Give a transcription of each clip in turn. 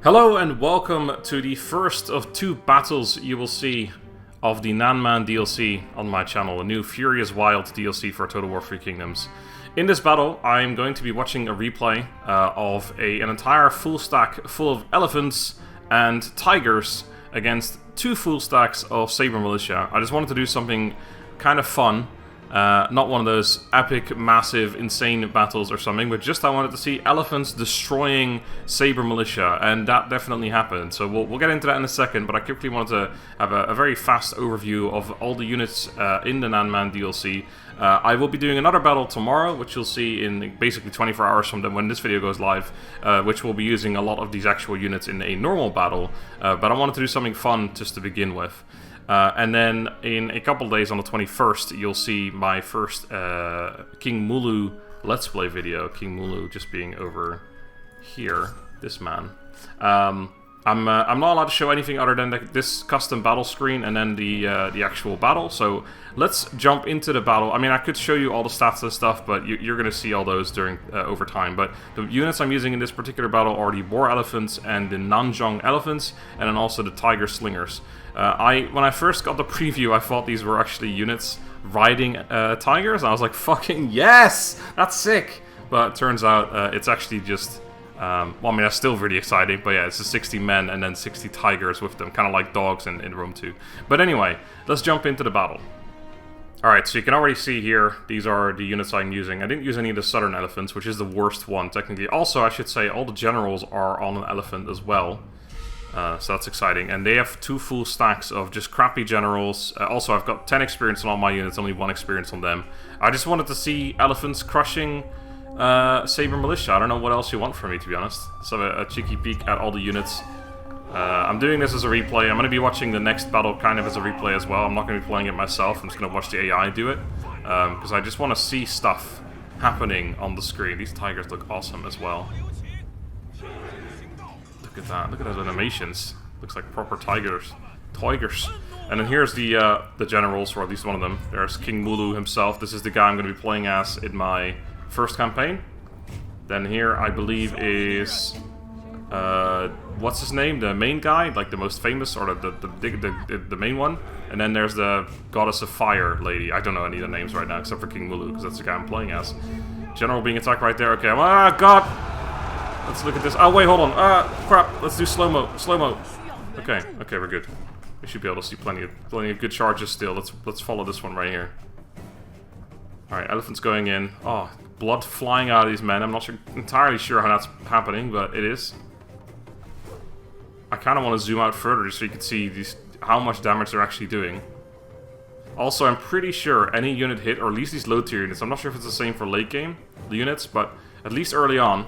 Hello and welcome to the first of two battles you will see of the Nanman DLC on my channel, a new Furious Wild DLC for Total War 3 Kingdoms. In this battle, I'm going to be watching a replay of an entire full stack full of elephants and tigers against two full stacks of Saber Militia. I just wanted to do something kind of fun. Not one of those epic, massive, insane battles or something, but just I wanted to see elephants destroying Saber Militia, and that definitely happened. So we'll get into that in a second, but I quickly wanted to have a very fast overview of all the units in the Nanman DLC. I will be doing another battle tomorrow, which you'll see in basically 24 hours from when this video goes live, which will be using a lot of these actual units in a normal battle, but I wanted to do something fun just to begin with. And then in a couple of days on the 21st, you'll see my first King Mulu Let's Play video. King Mulu just being over here, this man. I'm not allowed to show anything other than this custom battle screen and then the actual battle. So let's jump into the battle. I mean, I could show you all the stats and stuff, but you're going to see all those during over time. But the units I'm using in this particular battle are the Boar Elephants and the Nanjong Elephants, and then also the Tiger Slingers. When I first got the preview, I thought these were actually units riding tigers. And I was like, fucking yes! That's sick! But it turns out it's actually just... well, I mean, that's still really exciting, but yeah, it's the 60 men and then 60 tigers with them, kind of like dogs in Rome 2. But anyway, let's jump into the battle. Alright, so you can already see here, these are the units I'm using. I didn't use any of the southern elephants, which is the worst one, technically. Also, I should say, all the generals are on an elephant as well. So that's exciting. And they have two full stacks of just crappy generals. Also, I've got 10 experience on all my units, only 1 experience on them. I just wanted to see elephants crushing... Saber Militia. I don't know what else you want from me, to be honest. Let's have a cheeky peek at all the units. I'm doing this as a replay. I'm going to be watching the next battle kind of as a replay as well. I'm not going to be playing it myself. I'm just going to watch the AI do it. Because I just want to see stuff happening on the screen. These tigers look awesome as well. Look at that. Look at those animations. Looks like proper tigers. Tigers. And then here's the generals, or at least one of them. There's King Mulu himself. This is the guy I'm going to be playing as in my first campaign. Then here I believe is what's his name? The main guy, like the most famous, or the main one. And then there's the Goddess of Fire lady. I don't know any of the names right now except for King Mulu, because that's the guy I'm playing as. General being attacked right there. Okay, god! Let's look at this. Oh wait, hold on. Crap. Let's do slow-mo. Slow-mo. Okay, we're good. We should be able to see plenty of good charges still. Let's follow this one right here. Alright, elephants going in. Oh, blood flying out of these men. I'm not entirely sure how that's happening, but it is. I kind of want to zoom out further so you can see how much damage they're actually doing. Also, I'm pretty sure any unit hit, or at least these low tier units, I'm not sure if it's the same for late game, the units, but at least early on,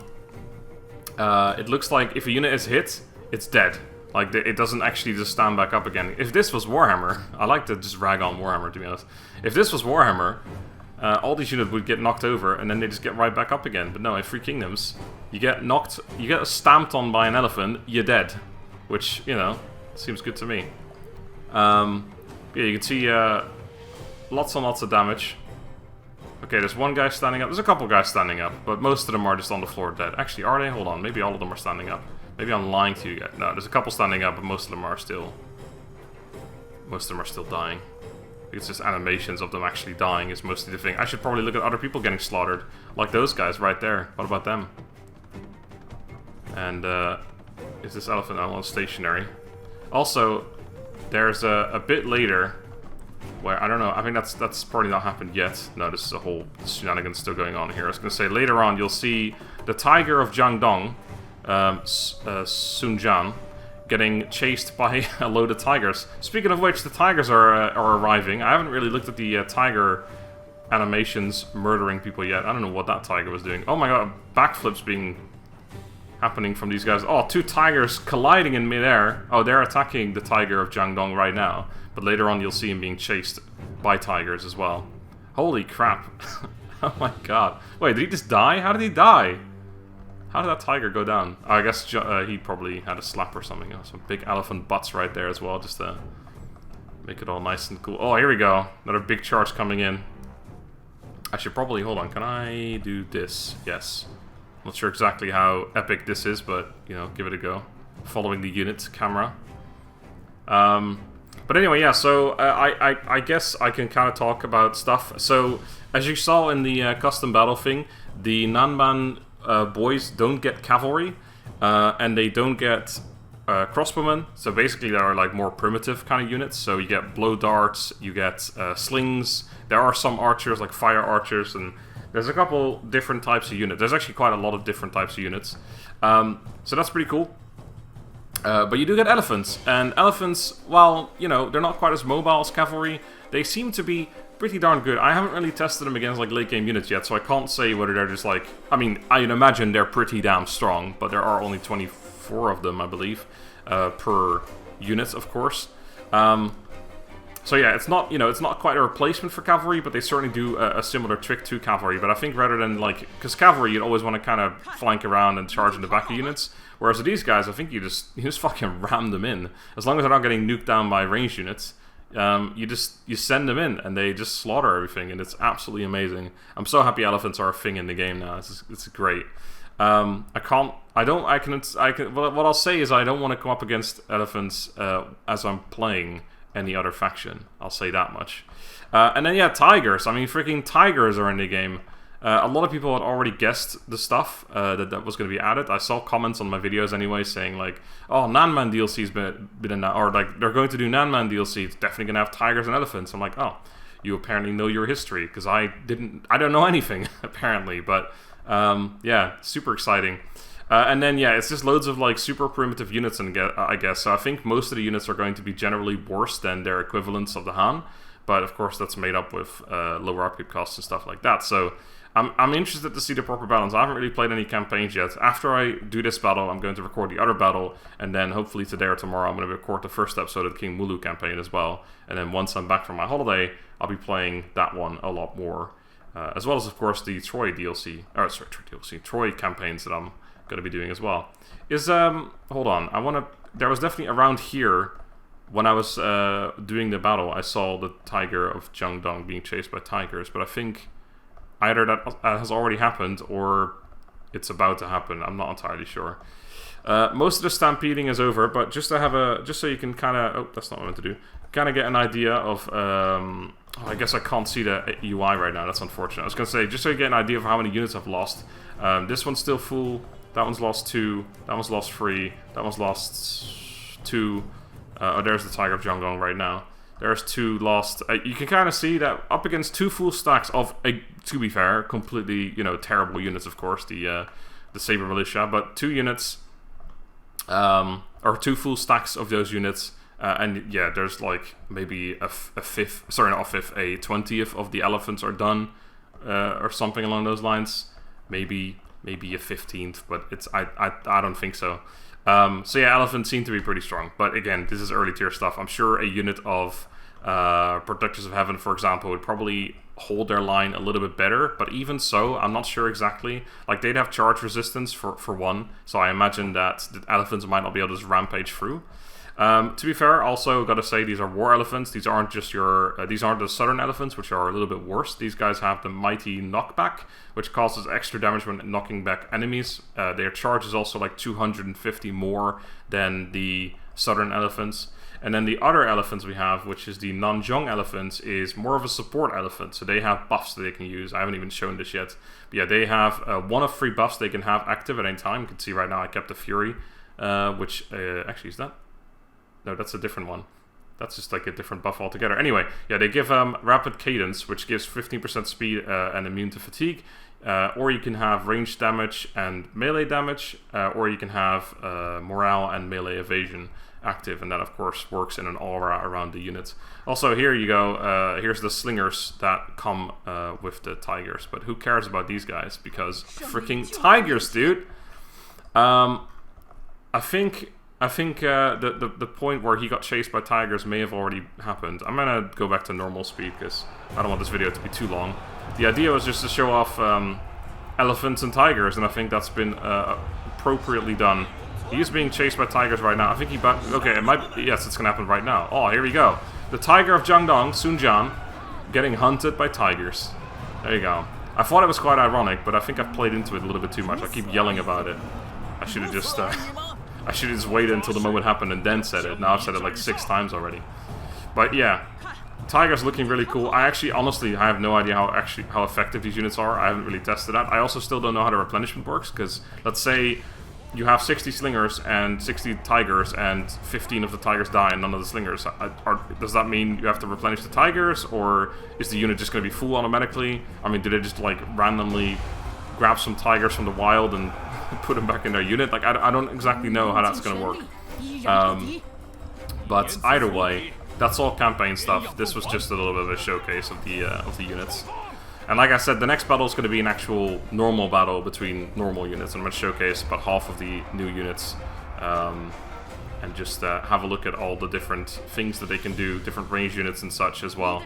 it looks like if a unit is hit, it's dead. Like, it doesn't actually just stand back up again. If this was Warhammer, I like to just rag on Warhammer, to be honest. If this was Warhammer... all these units would get knocked over, and then they just get right back up again. But no, in 3 Kingdoms, you get stamped on by an elephant, you're dead. Which, you know, seems good to me. Yeah, you can see lots and lots of damage. Okay, there's one guy standing up. There's a couple guys standing up, but most of them are just on the floor dead. Actually, are they? Hold on, maybe all of them are standing up. Maybe I'm lying to you guys. No, there's a couple standing up, but most of them are still dying. It's just animations of them actually dying is mostly the thing. I should probably look at other people getting slaughtered. Like those guys right there. What about them? And, is this elephant almost stationary? Also, there's a bit later where, I don't know, I think that's probably not happened yet. No, this is a whole shenanigans still going on here. I was going to say, later on, you'll see the Tiger of Jiangdong, Sun Jian, getting chased by a load of tigers. Speaking of which, the tigers are arriving. I haven't really looked at the tiger animations murdering people yet. I don't know what that tiger was doing. Oh my god, backflips happening from these guys. Oh, 2 tigers colliding in midair. Oh, they're attacking the tiger of Jiangdong right now. But later on you'll see him being chased by tigers as well. Holy crap. Oh my god. Wait, did he just die? How did he die? How did that tiger go down? I guess he probably had a slap or something. Some big elephant butts right there as well, just to make it all nice and cool. Oh, here we go. Another big charge coming in. I should probably... Hold on, can I do this? Yes. Not sure exactly how epic this is, but, you know, give it a go. following the unit camera. But anyway, yeah, so I guess I can kind of talk about stuff. So, as you saw in the custom battle thing, the Nanman boys don't get cavalry, and they don't get crossbowmen. So basically they are like more primitive kind of units. So you get blow darts, you get slings, there are some archers like fire archers, and there's a couple different types of units. There's actually quite a lot of different types of units. So that's pretty cool. But you do get elephants, and elephants, well, you know, they're not quite as mobile as cavalry. They seem to be pretty darn good. I haven't really tested them against like late game units yet, so I can't say whether they're just like... I mean, I imagine they're pretty damn strong, but there are only 24 of them, I believe, per unit, of course. So yeah, it's not, you know, it's not quite a replacement for cavalry, but they certainly do a similar trick to cavalry. But I think rather than like, because cavalry, you'd always want to kind of flank around and charge in the back of units. Whereas with these guys, I think you just fucking ram them in. As long as they're not getting nuked down by ranged units, you send them in and they just slaughter everything, and it's absolutely amazing. I'm so happy elephants are a thing in the game now. It's great. What I'll say is I don't want to come up against elephants as I'm playing any other faction. I'll say that much. And then yeah, tigers. I mean, freaking tigers are in the game. A lot of people had already guessed the stuff that was going to be added. I saw comments on my videos anyway saying like, "Oh, Nanman DLC's been in that," or like they're going to do Nanman DLC. It's definitely going to have tigers and elephants. I'm like, oh, you apparently know your history, because I don't know anything apparently. But yeah, super exciting. And then yeah, it's just loads of like super primitive units, I guess. So I think most of the units are going to be generally worse than their equivalents of the Han, but of course that's made up with lower upkeep costs and stuff like that. So I'm interested to see the proper balance. I haven't really played any campaigns yet. After I do this battle, I'm going to record the other battle, and then hopefully today or tomorrow I'm going to record the first episode of the King Mulu campaign as well. And then once I'm back from my holiday, I'll be playing that one a lot more, as well as of course the Troy DLC, Troy campaigns that I'm going to be doing as well. Hold on, there was definitely around here when I was doing the battle, I saw the tiger of Jiangdong being chased by tigers, but I think either that has already happened or it's about to happen. I'm not entirely sure. Most of the stampeding is over, but just so you can kind of, oh, that's not what I meant to do, kind of get an idea of, I guess I can't see the UI right now, that's unfortunate. I was going to say, just so you get an idea of how many units I've lost. This one's still full, that one's lost 2, that one's lost 3, that one's lost 2, oh, there's the Tiger of Jiangdong right now. There's 2 lost. You can kind of see that up against 2 full stacks of, to be fair, completely, you know, terrible units, of course, the Saber Militia, but 2 units, or 2 full stacks of those units, and yeah, there's like maybe a 20th of the elephants are done, or something along those lines. Maybe a 15th, but I don't think so. So yeah, elephants seem to be pretty strong, but again, this is early tier stuff. I'm sure a unit of Protectors of Heaven, for example, would probably hold their line a little bit better, but even so, I'm not sure exactly. Like, they'd have charge resistance for one, so I imagine that the elephants might not be able to just rampage through. To be fair, also gotta say these are war elephants. These aren't just these aren't the southern elephants, which are a little bit worse. These guys have the mighty knockback, which causes extra damage when knocking back enemies. Their charge is also like 250 more than the southern elephants. And then the other elephants we have, which is the Nanzhong elephants, is more of a support elephant. So they have buffs that they can use. I haven't even shown this yet. But yeah, they have one of 3 buffs they can have active at any time. You can see right now I kept the Fury, which actually is that. No, that's a different one. That's just like a different buff altogether. Anyway, yeah, they give Rapid Cadence, which gives 15% speed and immune to fatigue. Or you can have ranged damage and melee damage. Or you can have morale and melee evasion active. And that, of course, works in an aura around the unit. Also, here you go. Here's the slingers that come with the tigers. But who cares about these guys? Because freaking tigers, dude. I think the point where he got chased by tigers may have already happened. I'm gonna go back to normal speed because I don't want this video to be too long. The idea was just to show off elephants and tigers, and I think that's been appropriately done. He is being chased by tigers right now. I think okay, it might. Yes, it's gonna happen right now. Oh, here we go. The Tiger of Jiangdong, Sun Jian, getting hunted by tigers. There you go. I thought it was quite ironic, but I think I've played into it a little bit too much. I keep yelling about it. I should have just. I should have just waited until the moment happened and then said it. Now I've said it like 6 times already. But yeah, Tiger's looking really cool. I actually, honestly, I have no idea how effective these units are. I haven't really tested that. I also still don't know how the replenishment works, because let's say you have 60 slingers and 60 tigers, and 15 of the tigers die and none of the slingers. Does that mean you have to replenish the tigers, or is the unit just going to be full automatically? I mean, do they just like randomly grab some tigers from the wild and put them back in their unit? Like, I don't exactly know how that's going to work. But either way, that's all campaign stuff. This was just a little bit of a showcase of the units. And like I said, the next battle is going to be an actual normal battle between normal units. I'm going to showcase about half of the new units. And just have a look at all the different things that they can do, different range units and such as well.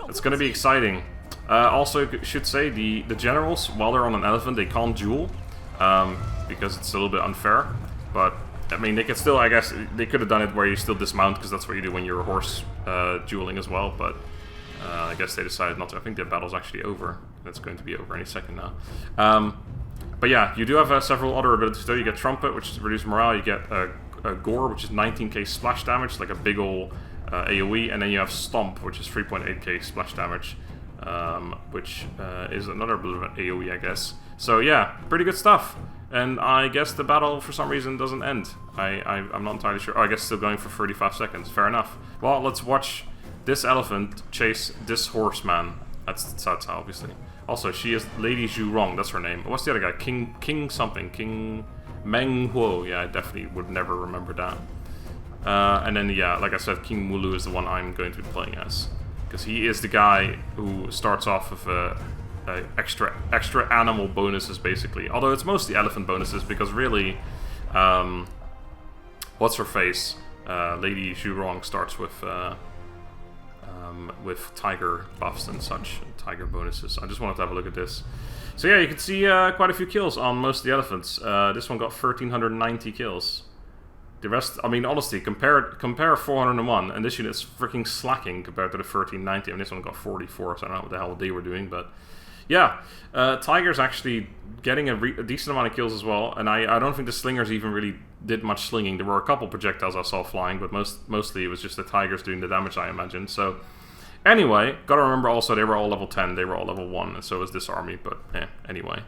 It's going to be exciting. Also, I should say, the generals, while they're on an elephant, they can't duel. Because it's a little bit unfair. But, I mean, they could still, I guess, they could have done it where you still dismount, because that's what you do when you're horse dueling as well. But I guess they decided not to. I think the battle's actually over. It's going to be over any second now. But yeah, you do have several other abilities though. You get Trumpet, which is reduced morale. You get Gore, which is 19k splash damage, like a big ol' AoE. And then you have Stomp, which is 3.8k splash damage, which is another AoE, I guess. So yeah, pretty good stuff. And I guess the battle, for some reason, doesn't end. I'm not entirely sure. Oh, I guess it's still going for 35 seconds. Fair enough. Well, let's watch this elephant chase this horseman. That's Cao Cao, obviously. Also, she is Lady Zhurong, that's her name. What's the other guy? King something. King Meng Huo. Yeah, I definitely would never remember that. And then, yeah, like I said, King Mulu is the one I'm going to be playing as. Because he is the guy who starts off with extra animal bonuses, basically. Although it's mostly elephant bonuses, because really, what's her face? Lady Zhurong starts with tiger buffs and such, tiger bonuses. I just wanted to have a look at this. So yeah, you can see quite a few kills on most of the elephants. This one got 1,390 kills. The rest, I mean, honestly, compare 401, and this unit is freaking slacking compared to the 1,390. I mean, this one got 44, so I don't know what the hell they were doing, but yeah, Tiger's actually getting a decent amount of kills as well, and I don't think the slingers even really did much slinging. There were a couple projectiles I saw flying, but mostly it was just the Tigers doing the damage, I imagine. So anyway, gotta remember also they were all level 10, they were all level 1, and so was this army, but anyway.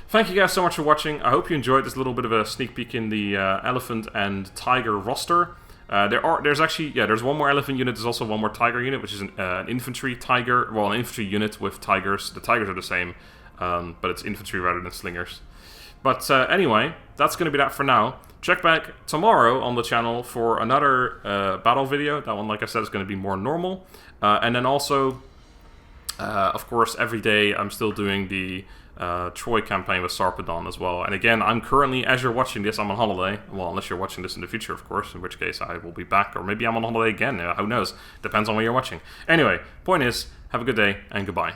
Thank you guys so much for watching. I hope you enjoyed this little bit of a sneak peek in the elephant and tiger roster. There's one more elephant unit, there's also one more tiger unit, which is an infantry tiger, well, an infantry unit with tigers. The tigers are the same, but it's infantry rather than slingers. But anyway, that's going to be that for now. Check back tomorrow on the channel for another battle video. That one, like I said, is going to be more normal. And then also, of course, every day I'm still doing the Troy campaign with Sarpedon as well. And again, I'm currently, as you're watching this, I'm on holiday. Well, unless you're watching this in the future, of course, in which case I will be back. Or maybe I'm on holiday again. Who knows? Depends on where you're watching. Anyway, point is, have a good day and goodbye.